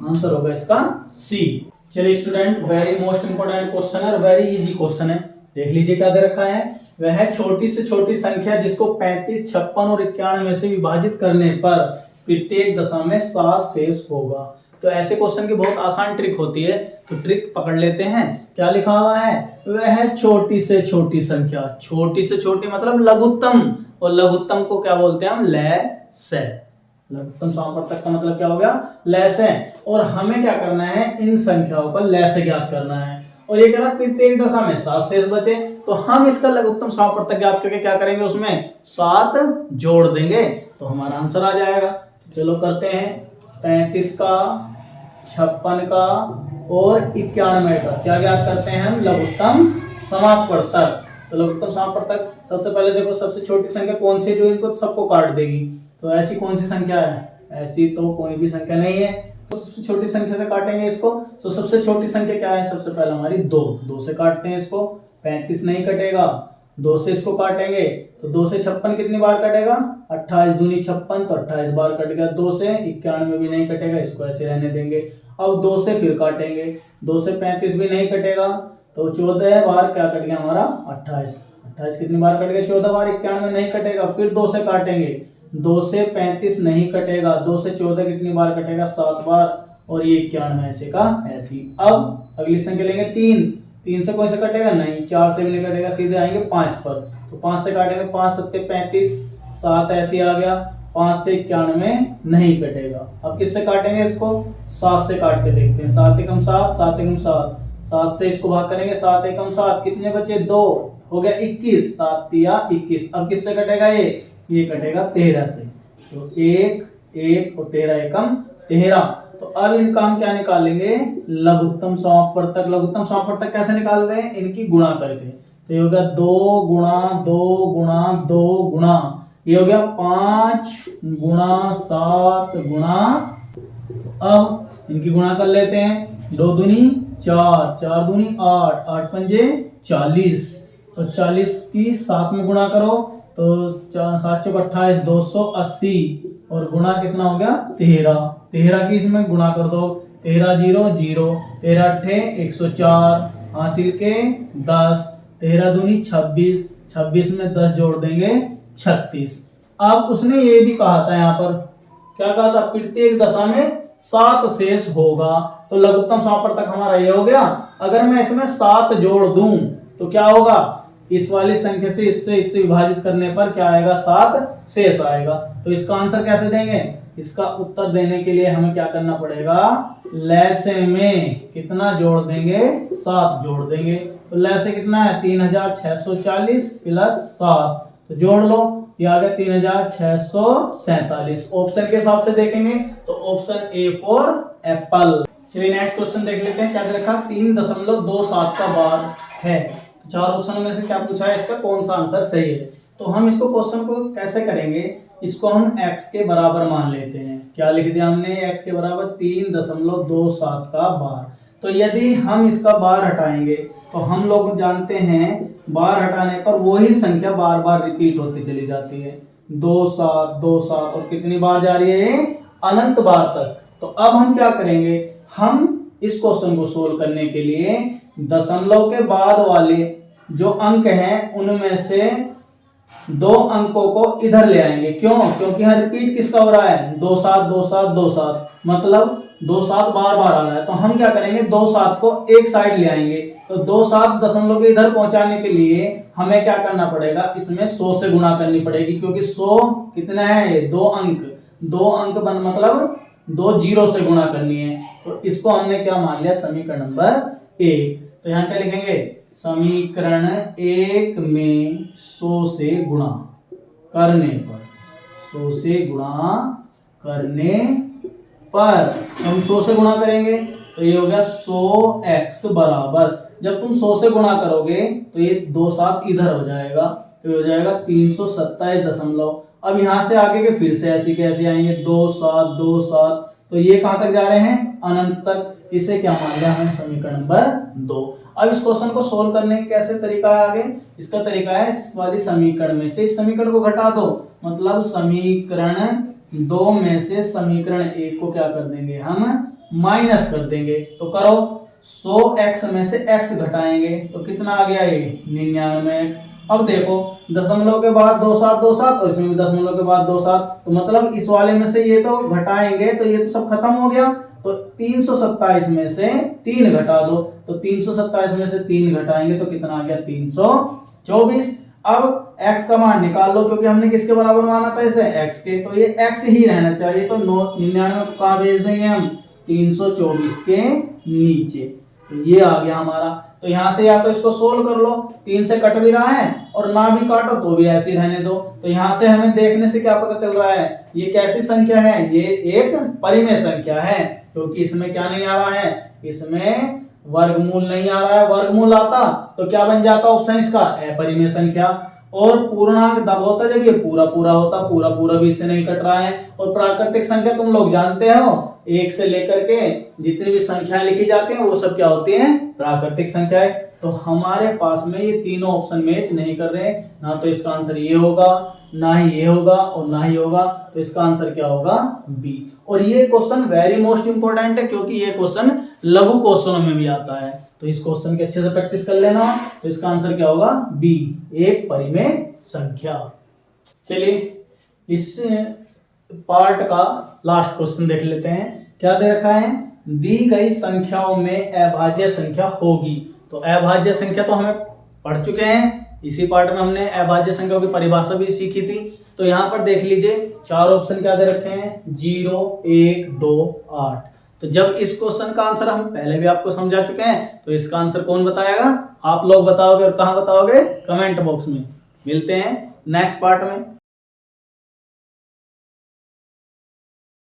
आंसर होगा इसका सी। चलिए student, very most important question है, वेरी इजी क्वेश्चन है। देख लीजिए क्या दे रखा है, वह छोटी से छोटी संख्या जिसको 35, 56 और 91 में से विभाजित करने पर प्रत्येक दशा में 7 शेष होगा। तो ऐसे क्वेश्चन की बहुत आसान ट्रिक होती है, तो ट्रिक पकड़ लेते हैं। क्या लिखा हुआ है, वह छोटी से छोटी संख्या, छोटी से छोटी मतलब लघुत्तम, और लघुत्तम को क्या बोलते हैं हम, लैसे। लघुत्तम समापवर्तक का मतलब क्या हो गया, लैसे। और हमें क्या करना है, इन संख्याओं का लैसे ज्ञात करना है। और ये कह रहा प्रत्येक दशा में 7 शेष बचे, तो हम इसका लघुत्तम समापवर्तक ज्ञात करके क्या करेंगे, उसमें 7 जोड़ देंगे तो हमारा आंसर आ जाएगा। चलो करते हैं, 35 का, 56 का और 91 का क्या ज्ञात करते हैं हम, लघुत्तम समापवर्तक। तो लघुत्तम समापवर्तक सबसे पहले देखो, सबसे छोटी संख्या कौन सी जो इनको सबको काट देगी, तो ऐसी कौन सी संख्या है, ऐसी तो कोई भी संख्या नहीं है, तो सबसे छोटी संख्या से काटेंगे इसको। तो सबसे छोटी संख्या क्या है, सबसे पहले हमारी 2 से काटते हैं इसको, 35 नहीं कटेगा, 2 से इसको काटेंगे तो 2 से 56 कितनी बार कटेगा, 28 दूनी 56, तो 28 बार कट गया। 2 से 91 भी नहीं कटेगा, इसको ऐसे रहने देंगे। अब 2 से फिर काटेंगे, 2 से 35 भी नहीं कटेगा, तो 14 बार क्या कट गया हमारा, 28 कितनी बार कट गया, 14 बार। 91 नहीं कटेगा, फिर 2 से काटेंगे, 2 से 35 नहीं कटेगा, 2 से 14 कितनी बार कटेगा, 7 बार। और ये 91 ऐसे का ऐसी। अब अगली संख्या लेंगे 3 से कौन से कटेगा, नहीं, 4 से भी नहीं कटेगा, सीधे आएंगे 5 पर, तो 5 से काटेंगे, 5 7 35, 7 ऐसे आ गया, 5 से 91 नहीं कटेगा। अब किससे काटेंगे इसको, 7 से काट के देखते हैं, 7 एकम 7, 7 एकम 7, 7 से इसको भाग करेंगे, 7 एकम 7 कितने बचे, 2 हो गया, 21, 7 तिया 21। अब किससे कटेगा, ये कटेगा 13 से, तो 1 1 और 13 एकम 13। तो अब इनका हम क्या निकालेंगे, लघुत्तम समापवर्तक। लघुत्तम समापवर्तक कैसे निकालते हैं, इनकी गुणा करके। तो ये हो गया 2 गुणा 2 गुणा 2 गुणा, ये हो गया 5 गुणा 7 गुणा। अब इनकी गुणा कर लेते हैं, 2 दूनी 4, 4 दूनी 8, 8 पंजे 40, तो 40 की 7 में गुणा करो तो 7 चौक 28, 280, और गुणा कितना हो गया, 13 की इसमें गुणा कर दो, 13 0 0, 13 अट्ठे 104, हासिल के 10, 13 दूनी 26, 26 में 10 जोड़ देंगे 36। अब उसने ये भी कहा था, यहाँ पर क्या कहा था, प्रत्येक दशा में 7 शेष होगा, तो लघुत्तम समापवर्तक हमारा ये हो गया। अगर मैं इसमें 7 जोड़ दूं तो क्या होगा, इस वाली संख्या से इससे विभाजित करने पर क्या आएगा, 7 शेष आएगा। तो इसका आंसर कैसे देंगे, इसका उत्तर देने के लिए हमें क्या करना पड़ेगा, लैसे में कितना जोड़ देंगे, 7 जोड़ देंगे। तो लैसे कितना है, 3640 प्लस 7, तो जोड़ लो, ये आ गया 3647। ऑप्शन के हिसाब से देखेंगे तो ऑप्शन ए फॉर एप्पल। चलिए नेक्स्ट क्वेश्चन देख लेते हैं, क्या देखा, 3.27 का बार है। तो 4 ऑप्शनों में से क्या पूछा है, इसका कौन सा आंसर सही है। तो हम इसको क्वेश्चन को कैसे करेंगे, इसको हम x के बराबर मान लेते हैं। क्या लिख दिया हमने, x के बराबर 3.27 का बार। तो यदि हम इसका बार हटाएंगे तो हम लोग जानते हैं बार हटाने पर वही संख्या बार बार रिपीट होती चली जाती है, 2 7 2 7, और कितनी बार जा रही है, अनंत बार तक। तो अब हम क्या करेंगे, हम इस क्वेश्चन को सोल्व करने के लिए दशमलव के बाद वाले जो अंक हैं उनमें से 2 अंकों को इधर ले आएंगे। क्यों, क्योंकि यहाँ रिपीट किसका हो रहा है, 2 7 2 7 2 7, मतलब 2 7 बार बार आ रहा है। तो हम क्या करेंगे, 2 7 को एक साइड ले आएंगे। तो 2 7 दशमलव के इधर पहुंचाने के लिए हमें क्या करना पड़ेगा, इसमें 100 से गुणा करनी पड़ेगी, क्योंकि 100 कितना है, 2 अंक बन मतलब 2 जीरो से गुणा करनी है। तो इसको हमने क्या मान लिया, समीकरण नंबर 1। तो यहाँ क्या लिखेंगे, समीकरण 1 में 100 से गुणा करने पर, 100 से गुणा करने पर हम 100 से गुणा करेंगे तो ये हो गया 100x बराबर, जब तुम 100 से गुणा करोगे तो ये 2 7 इधर हो जाएगा, तो ये हो जाएगा 327 अब यहाँ से आगे के फिर से ऐसे कैसे आएंगे, 2 7 2 7, तो ये कहां तक जा रहे हैं, अनंत तक। इसे क्या मान लिया हमने, समीकरण नंबर 2। अब इस क्वेश्चन को सोल्व करने का कैसे तरीका है आगे, इसका तरीका है इस वाली समीकरण में से इस समीकरण को घटा दो, मतलब समीकरण 2 में से समीकरण 1 को क्या कर देंगे, हम माइनस कर देंगे। तो करो, 100x में से x घटाएंगे तो कितना आ गया, ये 99x। अब देखो, दशमलव के बाद 2 7 2 7 और इसमें भी दशमलव के बाद 2 7, तो मतलब इस वाले में से ये तो घटाएंगे तो ये तो सब खत्म हो गया। तो 327 में से 3 घटा दो, तो 327 में से 3 घटाएंगे तो कितना आ गया 324। अब x का मान निकाल लो, क्योंकि हमने किसके बराबर माना था इसे, x के, तो ये x ही रहना चाहिए। तो 99 को कहाँ भेज देंगे हम, 324 के नीचे। तो ये आ गया हमारा। तो यहां से या तो इसको सोल्व कर लो, 3 से कट भी रहा है और ना भी काटो तो भी ऐसे ही रहने दो। तो यहां से हमें देखने से क्या पता चल रहा है, ये कैसी संख्या है, ये एक परिमेय संख्या है, क्योंकि इसमें क्या नहीं आ रहा है, इसमें वर्गमूल नहीं आ रहा है। वर्गमूल आता तो क्या बन जाता ऑप्शन इसका, अपरिमेय संख्या। और पूर्णांक तब होता जब ये पूरा पूरा होता, पूरा पूरा भी इससे नहीं कट रहा है। और प्राकृतिक संख्या तुम लोग जानते हो, 1 से लेकर के जितनी भी संख्याएं लिखी जाती हैं वो सब क्या होती हैं, प्राकृतिक संख्याएं। तो हमारे पास में ये तीनों ऑप्शन मैच नहीं कर रहे, ना तो इसका आंसर ये होगा, ना ही ये होगा और ना ही होगा। तो इसका आंसर क्या होगा, बी। और ये क्वेश्चन वेरी मोस्ट इंपोर्टेंट है, क्योंकि ये क्वेश्चन लघु क्वेश्चनों में भी आता है। तो इस क्वेश्चन के अच्छे से प्रैक्टिस कर लेना। तो इसका आंसर क्या होगा, बी, एक परिमेय संख्या। चलिए इस पार्ट का लास्ट क्वेश्चन देख लेते हैं। क्या दे रखा है, दी गई संख्याओं में अभाज्य संख्या होगी। तो अभाज्य संख्या तो हमें पढ़ चुके हैं, इसी पार्ट में हमने अभाज्य संख्याओं की परिभाषा भी सीखी थी। तो यहाँ पर देख लीजिए 4 ऑप्शन क्या दे रखे हैं, 0, 1, 2, 8। तो जब इस क्वेश्चन का आंसर हम पहले भी आपको समझा चुके हैं, तो इसका आंसर कौन बताएगा, आप लोग बताओगे। और कहाँ बताओगे, कमेंट बॉक्स में। मिलते हैं नेक्स्ट पार्ट में।